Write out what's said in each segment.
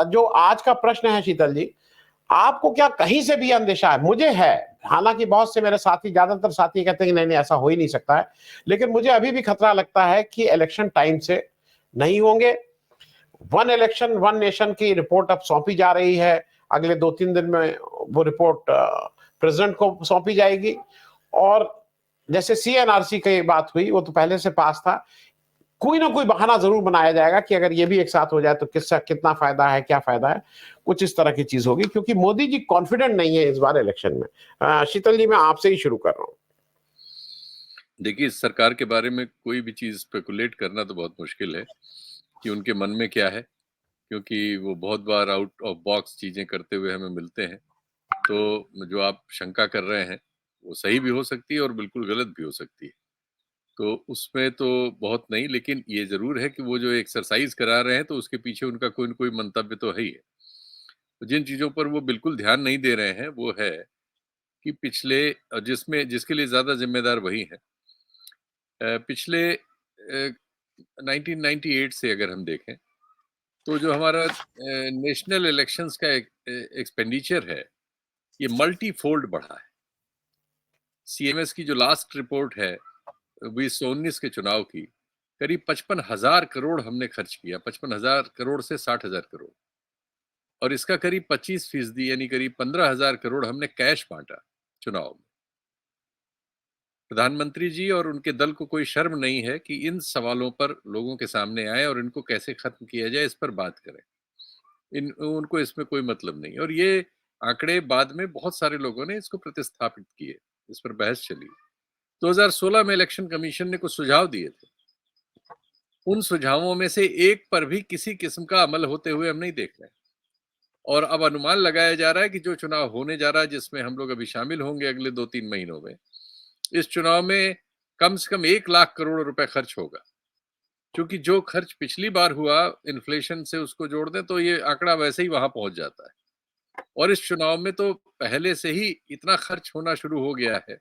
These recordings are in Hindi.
जो आज का प्रश्न है शीतल जी, आपको क्या कहीं से भी अंदेशा है? मुझे है, हालांकि बहुत से मेरे साथी, ज्यादातर साथी कहते हैं कि नहीं नहीं ऐसा हो ही नहीं सकता है, लेकिन मुझे अभी भी खतरा लगता है कि इलेक्शन टाइम से नहीं होंगे। वन इलेक्शन वन नेशन की रिपोर्ट अब सौंपी जा रही है, अगले 2-3 दिन में वो रिपोर्ट प्रेसिडेंट को सौंपी जाएगी। और जैसे सीएनआरसी की बात हुई, वो तो पहले से पास था, कोई ना कोई बहाना जरूर बनाया जाएगा कि अगर ये भी एक साथ हो जाए तो किसका कितना फायदा है, क्या फायदा है, कुछ इस तरह की चीज होगी, क्योंकि मोदी जी कॉन्फिडेंट नहीं है इस बार इलेक्शन में। शीतल जी, मैं आपसे ही शुरू कर रहा हूँ। देखिए, इस सरकार के बारे में कोई भी चीज स्पेकुलेट करना तो बहुत मुश्किल है कि उनके मन में क्या है, क्योंकि वो बहुत बार आउट ऑफ बॉक्स चीजें करते हुए हमें मिलते हैं। तो जो आप शंका कर रहे हैं वो सही भी हो सकती है और बिल्कुल गलत भी हो सकती है, तो उसमें तो बहुत नहीं, लेकिन ये जरूर है कि वो जो एक्सरसाइज करा रहे हैं तो उसके पीछे उनका कोई न कोई मंतव्य तो है ही है। तो जिन चीजों पर वो बिल्कुल ध्यान नहीं दे रहे हैं वो है कि पिछले, जिसमें जिसके लिए ज्यादा जिम्मेदार वही है, पिछले 1998 से अगर हम देखें तो जो हमारा नेशनल इलेक्शंस का एक्सपेंडिचर है ये मल्टी फोल्ड बढ़ा है। सीएमएस की जो लास्ट रिपोर्ट है 2019 के चुनाव की, करीब 55,000 करोड़ हमने खर्च किया, 55,000 करोड़ से 60,000 करोड़, और इसका करीब 25% यानी करीब 15,000 करोड़ हमने कैश बांटा चुनाव में। प्रधानमंत्री जी और उनके दल को कोई शर्म नहीं है कि इन सवालों पर लोगों के सामने आए और इनको कैसे खत्म किया जाए इस पर बात करें। उनको इसमें कोई मतलब नहीं, और ये आंकड़े बाद में बहुत सारे लोगों ने इसको प्रतिस्थापित किए, इस पर बहस चली। 2016 में इलेक्शन कमीशन ने कुछ सुझाव दिए थे, उन सुझावों में से एक पर भी किसी किस्म का अमल होते हुए हम नहीं देख रहे, और अब अनुमान लगाया जा रहा है कि जो चुनाव होने जा रहा है जिसमें हम लोग अभी शामिल होंगे अगले 2-3 महीनों में, इस चुनाव में कम से कम 1 लाख करोड़ रुपए खर्च होगा। क्योंकि जो खर्च पिछली बार हुआ इन्फ्लेशन से उसको जोड़ दें तो ये आंकड़ा वैसे ही वहां पहुंच जाता है, और इस चुनाव में तो पहले से ही इतना खर्च होना शुरू हो गया है,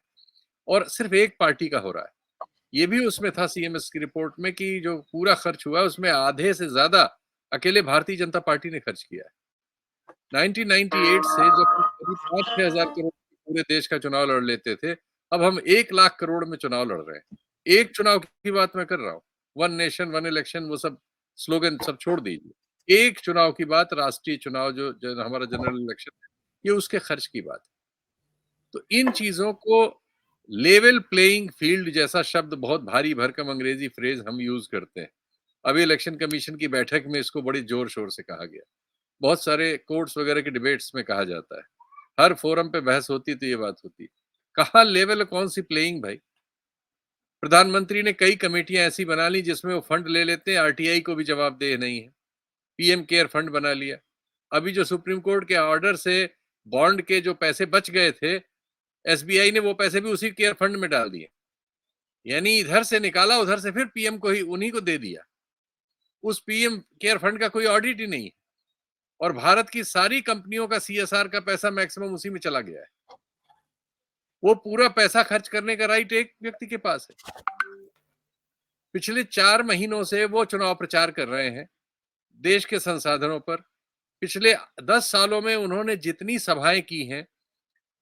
और सिर्फ एक पार्टी का हो रहा है। ये भी उसमें था सीएमएस की रिपोर्ट में कि जो पूरा खर्च हुआ उसमें आधे से ज्यादा अकेले भारतीय जनता पार्टी ने खर्च किया है। 1998 से जब हम करीब 5-6 हजार करोड़ पूरे देश का चुनाव लड़ लेते थे, अब हम 1 लाख करोड़ में चुनाव लड़ रहे हैं। एक चुनाव की बात मैं कर रहा हूँ, वन नेशन वन इलेक्शन वो सब स्लोगन सब छोड़ दीजिए, एक चुनाव की बात, राष्ट्रीय चुनाव जो हमारा जनरल इलेक्शन है, ये उसके खर्च की बात है। तो इन चीजों को, लेवल प्लेइंग फील्ड जैसा शब्द बहुत भारी भरकम अंग्रेजी फ्रेज हम यूज करते हैं, अभी इलेक्शन कमीशन की बैठक में इसको बड़ी जोर शोर से कहा गया, बहुत सारे कोर्ट्स वगैरह के डिबेट्स में कहा जाता है, हर फोरम पे बहस होती तो ये बात होती। कहाँ लेवल, कौन सी प्लेइंग भाई? प्रधानमंत्री ने कई कमेटियां ऐसी बना ली जिसमें वो फंड ले लेते हैं, आरटीआई को भी जवाबदेह नहीं है, पीएम केयर फंड बना लिया। अभी जो सुप्रीम कोर्ट के ऑर्डर से बॉन्ड के जो पैसे बच गए थे, एसबीआई ने वो पैसे भी उसी केयर फंड में डाल दिए, यानी इधर से निकाला उधर से फिर पीएम को ही, उन्हीं को दे दिया। उस पीएम केयर फंड का कोई ऑडिट ही नहीं है, और भारत की सारी कंपनियों का सीएसआर का पैसा मैक्सिमम उसी में चला गया है। वो पूरा पैसा खर्च करने का राइट एक व्यक्ति के पास है। पिछले 4 महीनों से वो चुनाव प्रचार कर रहे हैं देश के संसाधनों पर। पिछले 10 सालों में उन्होंने जितनी सभाएं की हैं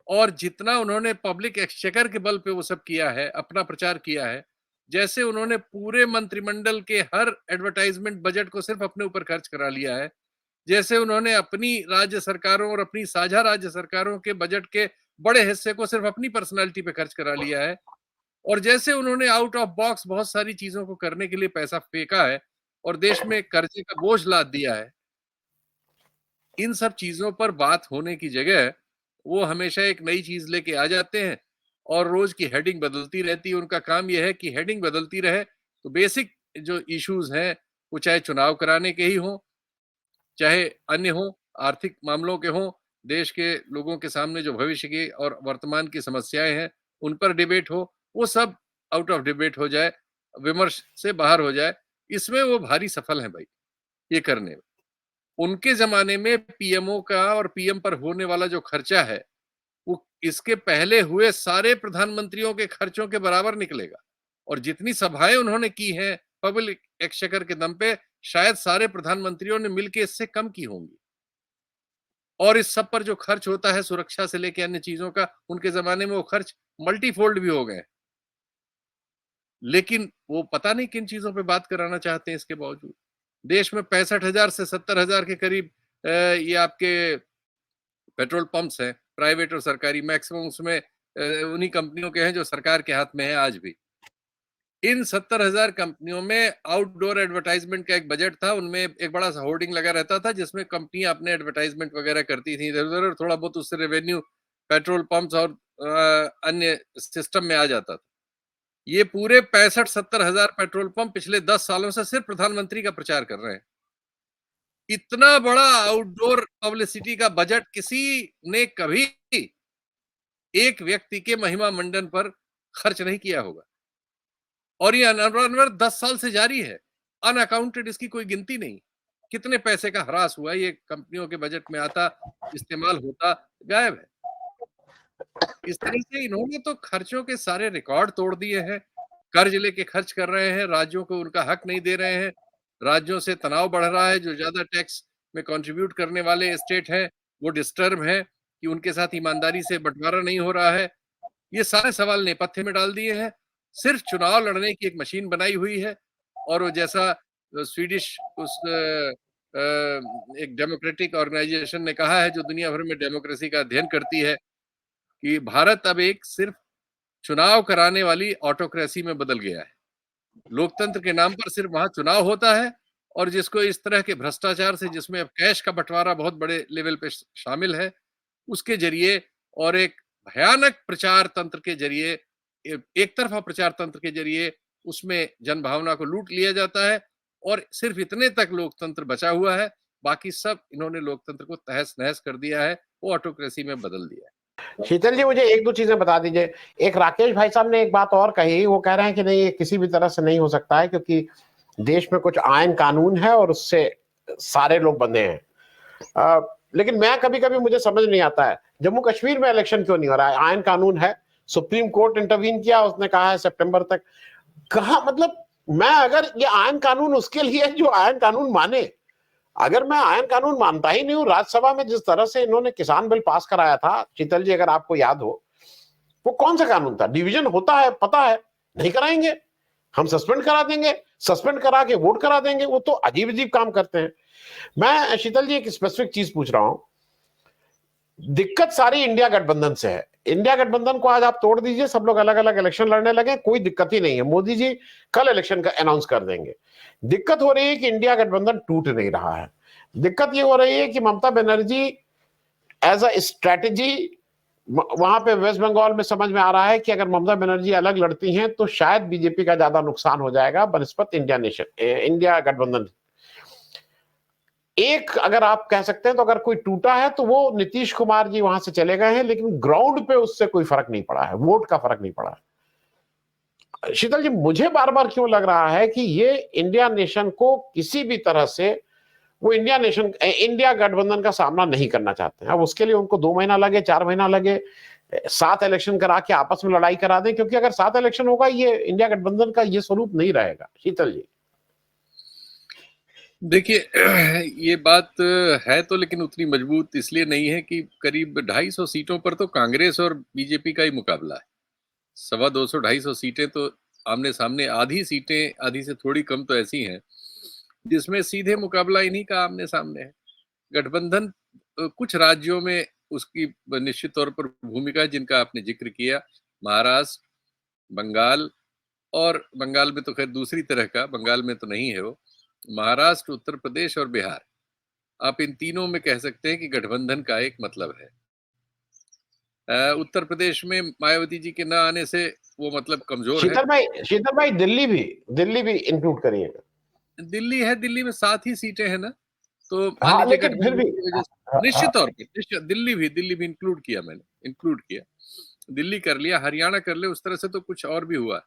और जितना उन्होंने पब्लिक एक्सचेकर के बल पे वो सब किया है, अपना प्रचार किया है, जैसे उन्होंने पूरे मंत्रिमंडल के हर एडवर्टाइजमेंट बजट को सिर्फ अपने ऊपर खर्च करा लिया है, जैसे उन्होंने अपनी राज्य सरकारों और अपनी साझा राज्य सरकारों के बजट के बड़े हिस्से को सिर्फ अपनी पर्सनालिटी पे खर्च करा लिया है, और जैसे उन्होंने आउट ऑफ बॉक्स बहुत सारी चीजों को करने के लिए पैसा फेंका है और देश में कर्जे का बोझ लाद दिया है। इन सब चीजों पर बात होने की जगह वो हमेशा एक नई चीज लेके आ जाते हैं और रोज की हेडिंग बदलती रहती है। उनका काम यह है कि हेडिंग बदलती रहे, तो बेसिक जो इश्यूज हैं वो चाहे चुनाव कराने के ही हों, चाहे अन्य हो, आर्थिक मामलों के हों, देश के लोगों के सामने जो भविष्य की और वर्तमान की समस्याएं हैं उन पर डिबेट हो, वो सब आउट ऑफ डिबेट हो जाए, विमर्श से बाहर हो जाए। इसमें वो भारी सफल हैं भाई ये करने में। उनके जमाने में पीएमओ का और पीएम पर होने वाला जो खर्चा है वो इसके पहले हुए सारे प्रधानमंत्रियों के खर्चों के बराबर निकलेगा, और जितनी सभाएं उन्होंने की हैं पब्लिक एक्सचेकर के दम पे शायद सारे प्रधानमंत्रियों ने मिलकर इससे कम की होंगी। और इस सब पर जो खर्च होता है सुरक्षा से लेके अन्य चीजों का, उनके जमाने में वो खर्च मल्टीफोल्ड भी हो गए। लेकिन वो पता नहीं किन चीजों पे बात कराना चाहते हैं इसके बावजूद। देश में 65,000 से 70,000 के करीब ये आपके पेट्रोल पंप्स हैं, प्राइवेट और सरकारी, मैक्सिमम उसमें उन्हीं कंपनियों के हैं जो सरकार के हाथ में है आज भी। इन 70,000 कंपनियों में आउटडोर एडवर्टाइजमेंट का एक बजट था, उनमें एक बड़ा सा होर्डिंग लगा रहता था जिसमें कंपनियां अपने एडवर्टाइजमेंट वगैरह करती थी इधर-उधर, और थोड़ा बहुत उससे रेवेन्यू पेट्रोल पंप्स और अन्य सिस्टम में आ जाता था। ये पूरे 65-70,000 पेट्रोल पंप पिछले 10 सालों से सिर्फ प्रधानमंत्री का प्रचार कर रहे हैं। इतना बड़ा आउटडोर पब्लिसिटी का बजट किसी ने कभी एक व्यक्ति के महिमा मंडन पर खर्च नहीं किया होगा, और ये अनवर 10 साल से जारी है, अनअकाउंटेड, इसकी कोई गिनती नहीं। कितने पैसे का ह्रास हुआ, ये कंपनियों के बजट में आता, इस्तेमाल होता, गायब है। इस तरह से इन्होंने तो खर्चों के सारे रिकॉर्ड तोड़ दिए हैं। कर्ज लेके खर्च कर रहे हैं, राज्यों को उनका हक नहीं दे रहे हैं, राज्यों से तनाव बढ़ रहा है, जो ज्यादा टैक्स में कंट्रीब्यूट करने वाले स्टेट हैं वो डिस्टर्ब हैं कि उनके साथ ईमानदारी से बंटवारा नहीं हो रहा है। ये सारे सवाल नेपथ्य में डाल दिए हैं, सिर्फ चुनाव लड़ने की एक मशीन बनाई हुई है। और वो जैसा स्वीडिश उस एक डेमोक्रेटिक ऑर्गेनाइजेशन ने कहा है जो दुनिया भर में डेमोक्रेसी का अध्ययन करती है, कि भारत अब एक सिर्फ चुनाव कराने वाली ऑटोक्रेसी में बदल गया है। लोकतंत्र के नाम पर सिर्फ वहां चुनाव होता है, और जिसको इस तरह के भ्रष्टाचार से, जिसमें अब कैश का बंटवारा बहुत बड़े लेवल पे शामिल है, उसके जरिए और एक भयानक प्रचार तंत्र के जरिए, एक तरफा प्रचार तंत्र के जरिए उसमें जनभावना को लूट लिया जाता है, और सिर्फ इतने तक लोकतंत्र बचा हुआ है। बाकी सब इन्होंने लोकतंत्र को तहस नहस कर दिया है, वो ऑटोक्रेसी में बदल दिया है। शीतल जी, मुझे एक दो चीजें बता दीजिए। एक राकेश भाई साहब ने एक बात और कही, वो कह रहे हैं कि नहीं, ये किसी भी तरह से नहीं हो सकता है क्योंकि देश में कुछ आयन कानून है और उससे सारे लोग बंधे हैं। लेकिन मैं कभी कभी मुझे समझ नहीं आता है, जम्मू कश्मीर में इलेक्शन क्यों नहीं हो रहा है? आयन कानून है, सुप्रीम कोर्ट इंटरवीन किया, उसने कहा है सितंबर तक। कहा मतलब, मैं अगर ये आयन कानून उसके लिए जो आयन कानून माने, अगर मैं आयन कानून मानता ही नहीं हूं, राज्यसभा में जिस तरह से इन्होंने किसान बिल पास कराया था, शीतल जी अगर आपको याद हो, वो कौन सा कानून था? डिवीजन होता है, पता है, नहीं कराएंगे, हम सस्पेंड करा देंगे, सस्पेंड करा के वोट करा देंगे। वो तो अजीब अजीब काम करते हैं। मैं शीतल जी एक स्पेसिफिक चीज पूछ रहा हूं, दिक्कत सारी इंडिया गठबंधन से है। इंडिया गठबंधन को आज आप तोड़ दीजिए, सब लोग अलग अलग इलेक्शन लड़ने लगे, कोई दिक्कत ही नहीं है। मोदी जी कल इलेक्शन का अनाउंस कर देंगे। दिक्कत हो रही है कि इंडिया गठबंधन टूट नहीं रहा है। दिक्कत ये हो रही है कि Mamata Banerjee as a strategy, वहां पे वेस्ट बंगाल में समझ में आ रहा है कि अगर ममता बनर्जी अलग लड़ती हैं तो शायद बीजेपी का ज्यादा नुकसान हो जाएगा बनस्पत इंडिया गठबंधन। एक अगर आप कह सकते हैं तो अगर कोई टूटा है तो वो नीतीश कुमार जी वहां से चले गए हैं, लेकिन ग्राउंड पे उससे कोई फर्क नहीं पड़ा है, वोट का फर्क नहीं पड़ा है। शीतल जी, मुझे बार बार क्यों लग रहा है कि ये इंडिया नेशन को किसी भी तरह से, वो इंडिया गठबंधन का सामना नहीं करना चाहते हैं। अब उसके लिए उनको 2 महीना लगे, 4 महीना लगे, 7 इलेक्शन करा के आपस में लड़ाई करा दें, क्योंकि अगर 7 इलेक्शन होगा, ये इंडिया गठबंधन का ये स्वरूप नहीं रहेगा। शीतल जी, देखिए, ये बात है तो, लेकिन उतनी मजबूत इसलिए नहीं है कि करीब 250 सीटों पर तो कांग्रेस और बीजेपी का ही मुकाबला है। 250 250 सीटें तो आमने सामने, आधी सीटें, आधी से थोड़ी कम तो ऐसी हैं जिसमें सीधे मुकाबला इन्हीं का आमने सामने है। गठबंधन कुछ राज्यों में उसकी निश्चित तौर पर भूमिका है जिनका आपने जिक्र किया, महाराष्ट्र, बंगाल, और बंगाल में तो खैर दूसरी तरह का, बंगाल में तो नहीं है वो, महाराष्ट्र, उत्तर प्रदेश और बिहार। आप इन तीनों में कह सकते हैं कि गठबंधन का एक मतलब है। उत्तर प्रदेश में मायावती जी के न आने से वो मतलब कमजोर है। शीतल भाई, दिल्ली भी इंक्लूड करिएगा। दिल्ली है, दिल्ली में 7 ही सीटें हैं ना, तो मान हाँ, लीजिए लेकिन फिर गठबंधन भी, की वजह से हाँ, निश्चित हाँ, तौर पर दिल्ली भी इंक्लूड किया, मैंने इंक्लूड किया। दिल्ली कर लिया, हरियाणा कर ले, उस तरह से तो कुछ और भी हुआ।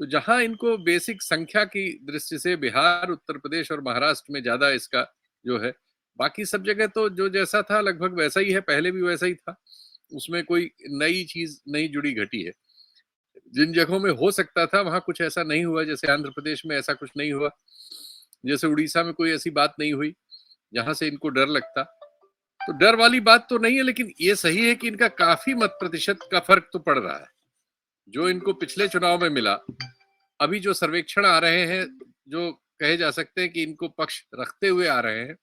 तो जहां इनको बेसिक संख्या की दृष्टि से बिहार, उत्तर प्रदेश और महाराष्ट्र में ज्यादा इसका जो है, बाकी सब जगह तो जो जैसा था लगभग वैसा ही है, पहले भी वैसा ही था, उसमें कोई नई चीज नहीं जुड़ी घटी है। जिन जगहों में हो सकता था वहां कुछ ऐसा नहीं हुआ, जैसे आंध्र प्रदेश में ऐसा कुछ नहीं हुआ, जैसे उड़ीसा में कोई ऐसी बात नहीं हुई जहां से इनको डर लगता। तो डर वाली बात तो नहीं है, लेकिन ये सही है कि इनका काफी मत प्रतिशत का फर्क तो पड़ रहा है जो इनको पिछले चुनाव में मिला। अभी जो सर्वेक्षण आ रहे हैं, जो कहे जा सकते हैं कि इनको पक्ष रखते हुए आ रहे हैं,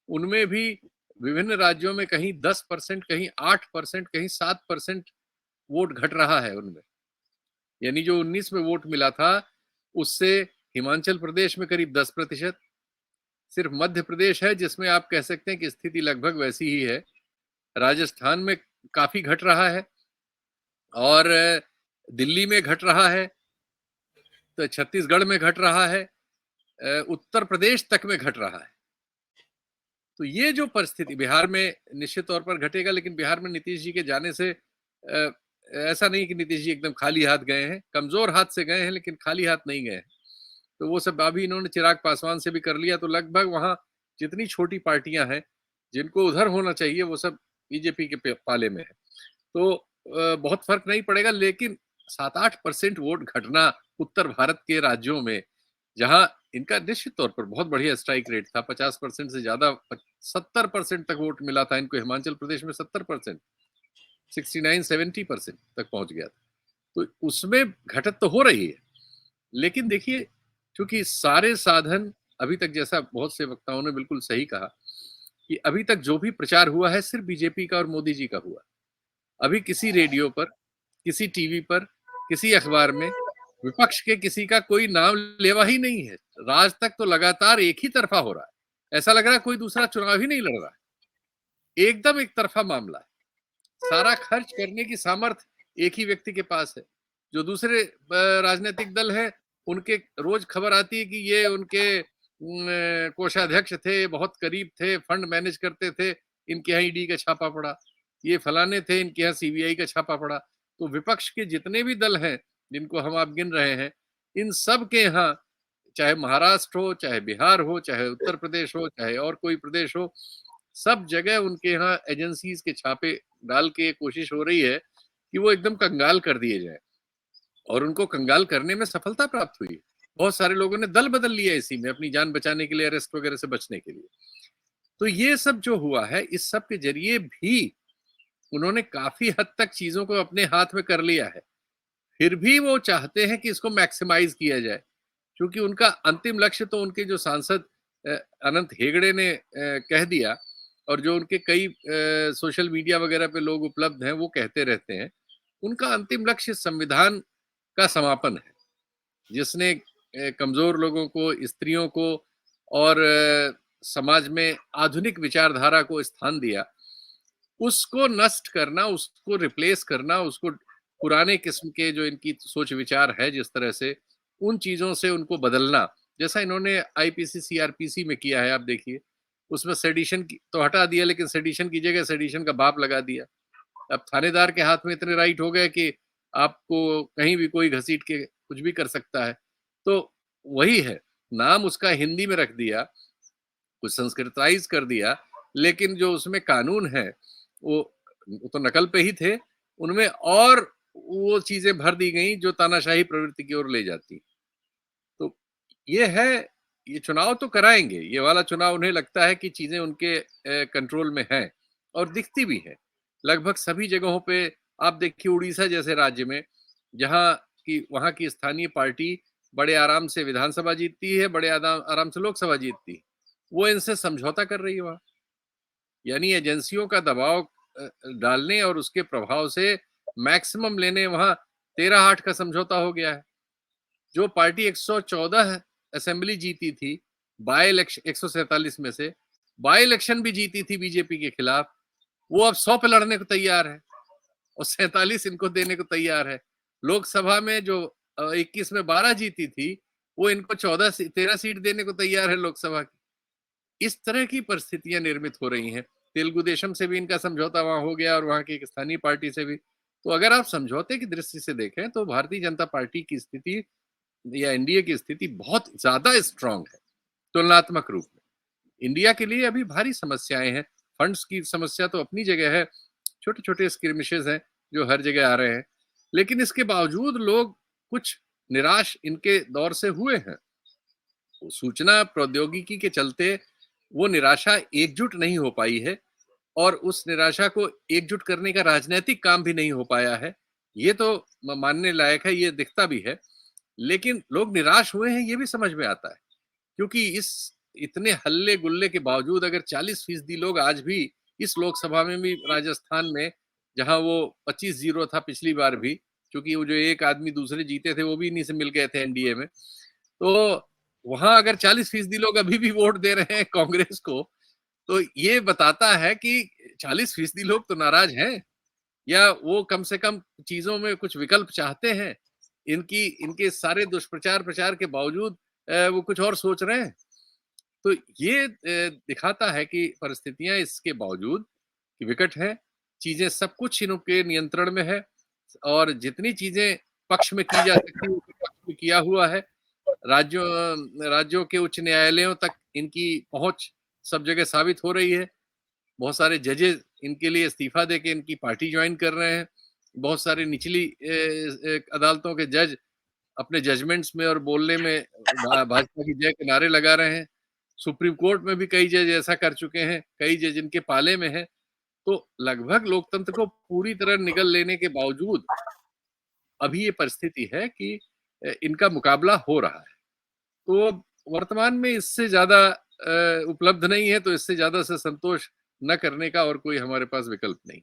उनमें भी विभिन्न राज्यों में कहीं 10%, कहीं 8%, कहीं 7% वोट घट रहा है उनमें। यानी जो 19 में वोट मिला था, उससे हिमाचल प्रदेश में करीब 10%, सिर्फ मध्य प्रदेश है जिसमें आप कह सकते हैं कि स्थिति लगभग वैसी ही है। राजस्थान में काफी घट रहा है और दिल्ली में घट रहा है, तो छत्तीसगढ़ में घट रहा है, उत्तर प्रदेश तक में घट रहा है। तो ये जो परिस्थिति बिहार में निश्चित तौर पर घटेगा, लेकिन बिहार में नीतीश जी के जाने से ऐसा नहीं कि नीतीश जी एकदम खाली हाथ गए हैं, कमजोर हाथ से गए हैं, लेकिन खाली हाथ नहीं गए हैं। तो वो सब अभी इन्होंने चिराग पासवान से भी कर लिया, तो लगभग वहां जितनी छोटी पार्टियां हैं जिनको उधर होना चाहिए वो सब बीजेपी के पाले में है। तो बहुत फर्क नहीं पड़ेगा, लेकिन 7-8% वोट घटना उत्तर भारत के राज्यों में, जहां इनका निश्चित तौर पर बहुत बढ़िया स्ट्राइक रेट था, 50% से ज्यादा, 70% तक वोट मिला था इनको। हिमाचल प्रदेश में 70%, 69-70% तक पहुंच गया था। तो उसमें घटत तो हो रही है, लेकिन देखिए, क्योंकि सारे साधन अभी तक, जैसा बहुत से वक्ताओं ने बिल्कुल सही कहा, कि अभी तक जो भी प्रचार हुआ है सिर्फ बीजेपी का और मोदी जी का हुआ। अभी किसी रेडियो पर, किसी टीवी पर, किसी अखबार में विपक्ष के किसी का कोई नाम लेवा ही नहीं है। राज तक तो लगातार एक ही तरफा हो रहा है, ऐसा लग रहा है कोई दूसरा चुनाव ही नहीं लड़ रहा है, एकदम एक तरफा मामला है। सारा खर्च करने की सामर्थ्य एक ही व्यक्ति के पास है। जो दूसरे राजनीतिक दल है, उनके रोज खबर आती है कि ये उनके कोषाध्यक्ष थे, बहुत करीब थे, फंड मैनेज करते थे, इनके यहाँ ईडी का छापा पड़ा, ये फलाने थे, इनके यहाँ सीबीआई का छापा पड़ा। तो विपक्ष के जितने भी दल हैं जिनको हम आप गिन रहे हैं, इन सब के यहाँ, चाहे महाराष्ट्र हो, चाहे बिहार हो, चाहे उत्तर प्रदेश हो, चाहे और कोई प्रदेश हो, सब जगह उनके यहाँ एजेंसीज के छापे डाल के कोशिश हो रही है कि वो एकदम कंगाल कर दिए जाए, और उनको कंगाल करने में सफलता प्राप्त हुई। बहुत सारे लोगों ने दल बदल लिया इसी में, अपनी जान बचाने के लिए, अरेस्ट वगैरह से बचने के लिए। तो ये सब जो हुआ है, इस सब के जरिए भी उन्होंने काफी हद तक चीजों को अपने हाथ में कर लिया है। फिर भी वो चाहते हैं कि इसको मैक्सिमाइज किया जाए, क्योंकि उनका अंतिम लक्ष्य तो उनके जो सांसद अनंत हेगड़े ने कह दिया, और जो उनके कई सोशल मीडिया वगैरह पे लोग उपलब्ध हैं वो कहते रहते हैं, उनका अंतिम लक्ष्य संविधान का समापन है, जिसने कमजोर लोगों को, स्त्रियों को और समाज में आधुनिक विचारधारा को स्थान दिया, उसको नष्ट करना, उसको रिप्लेस करना, उसको पुराने किस्म के जो इनकी सोच विचार है जिस तरह से, उन चीजों से उनको बदलना, जैसा इन्होंने आईपीसी सीआरपीसी में किया है। आप देखिए, उसमें सेडिशन तो हटा दिया, लेकिन सेडिशन की जगह सेडिशन का बाप लगा दिया। अब थानेदार के हाथ में इतने राइट हो गए कि आपको कहीं भी कोई घसीट के कुछ भी कर सकता है। तो वही है, नाम उसका हिंदी में रख दिया, कुछ संस्कृताइज कर दिया, लेकिन जो उसमें कानून है वो तो नकल पे ही थे, उनमें और वो चीजें भर दी गई जो तानाशाही प्रवृत्ति की ओर ले जाती। तो ये है, ये चुनाव तो कराएंगे, ये वाला चुनाव उन्हें लगता है कि चीजें उनके कंट्रोल में हैं, और दिखती भी है लगभग सभी जगहों पे। आप देखिए उड़ीसा जैसे राज्य में, जहां की वहां की स्थानीय पार्टी बड़े आराम से विधानसभा जीतती है, बड़े आराम से लोकसभा जीतती है, वो इनसे समझौता कर रही है वहां। यानी एजेंसियों का दबाव डालने और उसके प्रभाव से मैक्सिमम लेने, वहां 13-8 का समझौता हो गया है। जो पार्टी 114 असेंबली जीती थी बाय इलेक्शन, 147 में से बाय इलेक्शन भी जीती थी बीजेपी के खिलाफ, वो अब 100 पे लड़ने को तैयार है, और 47 इनको देने को तैयार है। लोकसभा में जो 21 में 12 जीती थी, वो इनको 13 सीट देने को तैयार है लोकसभा की। इस तरह की परिस्थितियां निर्मित हो रही हैं। तेलुगु देशम से भी इनका समझौता वहां हो गया, और वहां की एक स्थानीय पार्टी से भी। तो अगर आप समझौते की दृष्टि से देखें तो भारतीय जनता पार्टी की स्थिति या एनडीए की स्थिति बहुत ज्यादा स्ट्रांग है तुलनात्मक रूप में। इंडिया के लिए अभी भारी समस्याएं हैं। फंड्स की समस्या तो अपनी जगह है, छोटे छोटे स्किर्मिशेस हैं जो हर जगह आ रहे हैं, लेकिन इसके बावजूद लोग कुछ निराश इनके दौर से हुए हैं। सूचना प्रौद्योगिकी के चलते वो निराशा एकजुट नहीं हो पाई है, और उस निराशा को एकजुट करने का राजनीतिक काम भी नहीं हो पाया है। ये तो मानने लायक है, ये दिखता भी है। लेकिन लोग निराश हुए हैं, ये भी समझ में आता है, क्योंकि इस इतने हल्ले गुल्ले के बावजूद अगर 40% लोग आज भी इस लोकसभा में भी, राजस्थान में जहां वो 25-0 था पिछली बार भी, क्योंकि वो जो एक आदमी दूसरे जीते थे वो भी इन्हीं से मिल गए थे एनडीए में, तो वहां अगर 40% लोग अभी भी वोट दे रहे हैं कांग्रेस को, तो ये बताता है कि 40% लोग तो नाराज हैं, या वो कम से कम चीजों में कुछ विकल्प चाहते हैं। इनके सारे दुष्प्रचार प्रचार के बावजूद वो कुछ और सोच रहे हैं। तो ये दिखाता है कि परिस्थितियां इसके बावजूद कि विकट है, चीजें सब कुछ इनके नियंत्रण में है, और जितनी चीजें पक्ष में की जा सकती है उसी पक्ष में किया हुआ है। राज्यों के उच्च न्यायालयों तक इनकी पहुंच सब जगह साबित हो रही है। बहुत सारे जजेस इनके लिए इस्तीफा देके इनकी पार्टी ज्वाइन कर रहे हैं। बहुत सारे निचली अदालतों के जज अपने जजमेंट्स में और बोलने में भाजपा की जय के नारे लगा रहे हैं। सुप्रीम कोर्ट में भी कई जज ऐसा कर चुके हैं, कई जज इनके पाले में हैं। तो लगभग लोकतंत्र को पूरी तरह निगल लेने के बावजूद अभी ये परिस्थिति है कि इनका मुकाबला हो रहा है। तो वर्तमान में इससे ज्यादा उपलब्ध नहीं है, तो इससे ज्यादा से संतोष न करने का और कोई हमारे पास विकल्प नहीं।